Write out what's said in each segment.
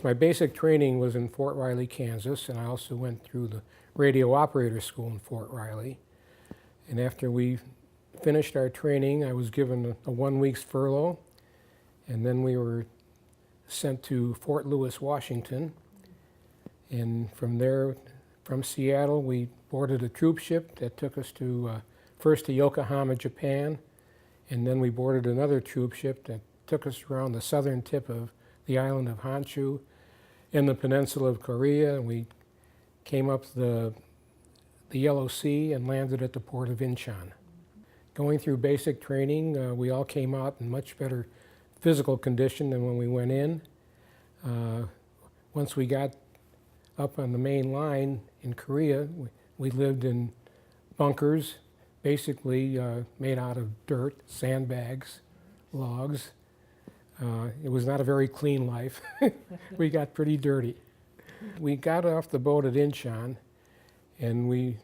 My basic training was in Fort Riley, Kansas, and I also went through the radio operator school in Fort Riley. And after we finished our training, I was given a 1 week's furlough, and then we were sent to Fort Lewis, Washington. And from there, from Seattle, we boarded a troop ship that took us to first to Yokohama, Japan, and then we boarded another troop ship that took us around the southern tip of the island of Honshu in the peninsula of Korea. And we came up the Yellow Sea and landed at the port of Incheon. Going through basic training, we all came out in much better physical condition than when we went in. Once we got up on the main line in Korea, we lived in bunkers, basically made out of dirt, sandbags, logs. It was not a very clean life. We got pretty dirty. We got off the boat at Incheon, and we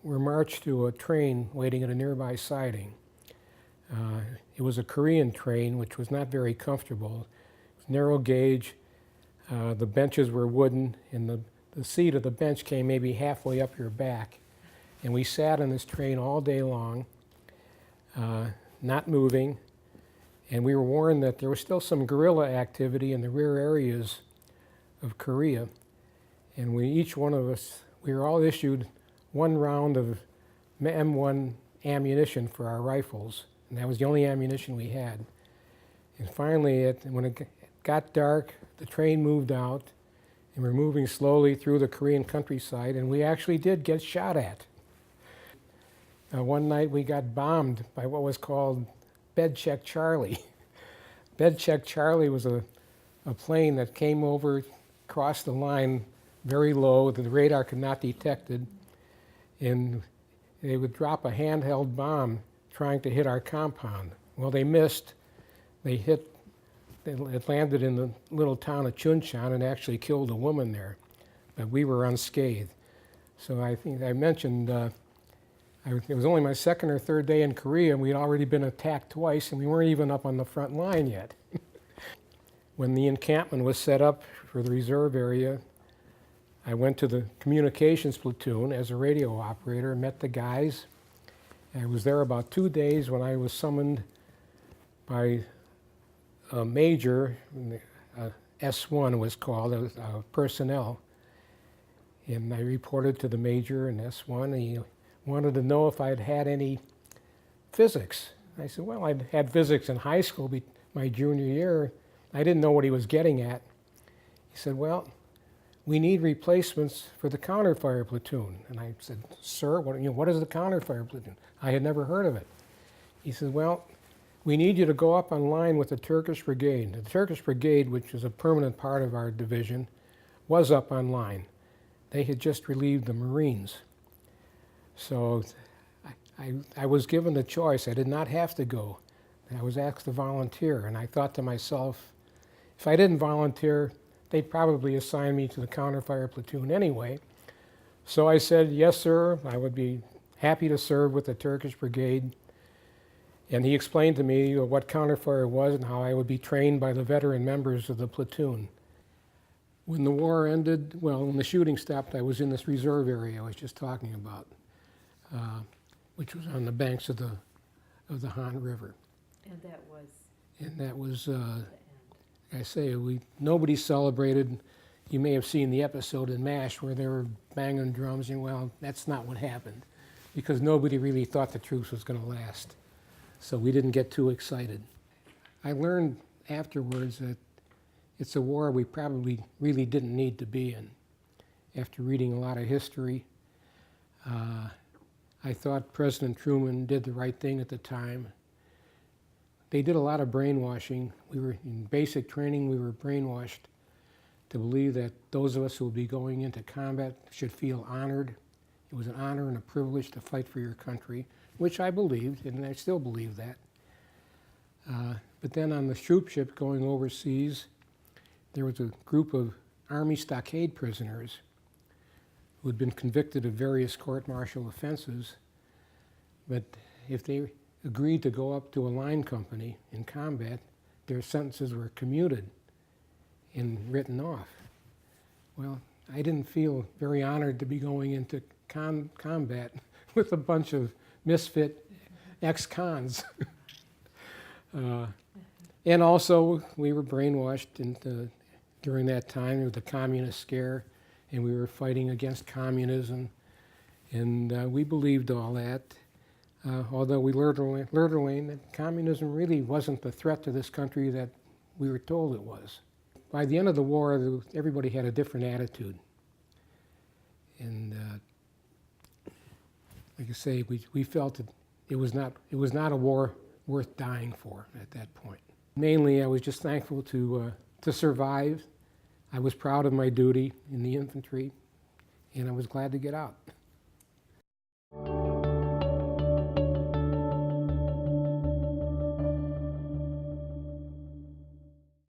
were marched to a train waiting at a nearby siding. It was a Korean train, which was not very comfortable. It was narrow gauge. The benches were wooden, and the seat of the bench came maybe halfway up your back. And we sat on this train all day long, not moving. And we were warned that there was still some guerrilla activity in the rear areas of Korea. And each one of us, we were all issued one round of M1 ammunition for our rifles. And that was the only ammunition we had. And finally, when it got dark, the train moved out, and we're moving slowly through the Korean countryside, and we actually did get shot at. One night we got bombed by what was called Bed Check Charlie. Bed Check Charlie was a plane that came over, crossed the line very low, that the radar could not detect it, and they would drop a handheld bomb trying to hit our compound. Well, they missed. It landed in the little town of Chuncheon and actually killed a woman there, but we were unscathed. So I think I mentioned it was only my second or third day in Korea, and we'd already been attacked twice, and we weren't even up on the front line yet. When the encampment was set up for the reserve area, I went to the communications platoon as a radio operator, met the guys. I was there about 2 days when I was summoned by a major, S1 was called, personnel. And I reported to the major in S1, and he wanted to know if I'd had any physics. I said, well, I'd had physics in high school, my junior year. I didn't know what he was getting at. He said, well, we need replacements for the counterfire platoon. And I said, sir, what is the counterfire platoon? I had never heard of it. He said, well, we need you to go up on line with the Turkish Brigade. The Turkish Brigade, which is a permanent part of our division, was up on line. They had just relieved the Marines. So I was given the choice. I did not have to go. I was asked to volunteer, and I thought to myself, if I didn't volunteer, they'd probably assign me to the counterfire platoon anyway. So I said, yes, sir, I would be happy to serve with the Turkish Brigade. And he explained to me what counterfire was and how I would be trained by the veteran members of the platoon. When the war ended, well, when the shooting stopped, I was in this reserve area I was just talking about, which was on the banks of the Han River. And that was I say, nobody celebrated. You may have seen the episode in MASH where they were banging drums, and well, that's not what happened, because nobody really thought the truce was going to last. So we didn't get too excited. I learned afterwards that it's a war we probably really didn't need to be in. After reading a lot of history, I thought President Truman did the right thing at the time. They did a lot of brainwashing. We were in basic training, we were brainwashed to believe that those of us who would be going into combat should feel honored. It was an honor and a privilege to fight for your country, which I believed, and I still believe that. But then on the troop ship going overseas, there was a group of Army stockade prisoners who had been convicted of various court-martial offenses, but if they agreed to go up to a line company in combat, their sentences were commuted. and written off. Well, I didn't feel very honored to be going into combat with a bunch of misfit ex-cons. And also, we were brainwashed during that time of the communist scare, and we were fighting against communism, and we believed all that. Although we learned that communism really wasn't the threat to this country that we were told it was. By the end of the war, everybody had a different attitude. And like I say, we felt that it was not a war worth dying for at that point. Mainly, I was just thankful to survive. I was proud of my duty in the infantry, and I was glad to get out.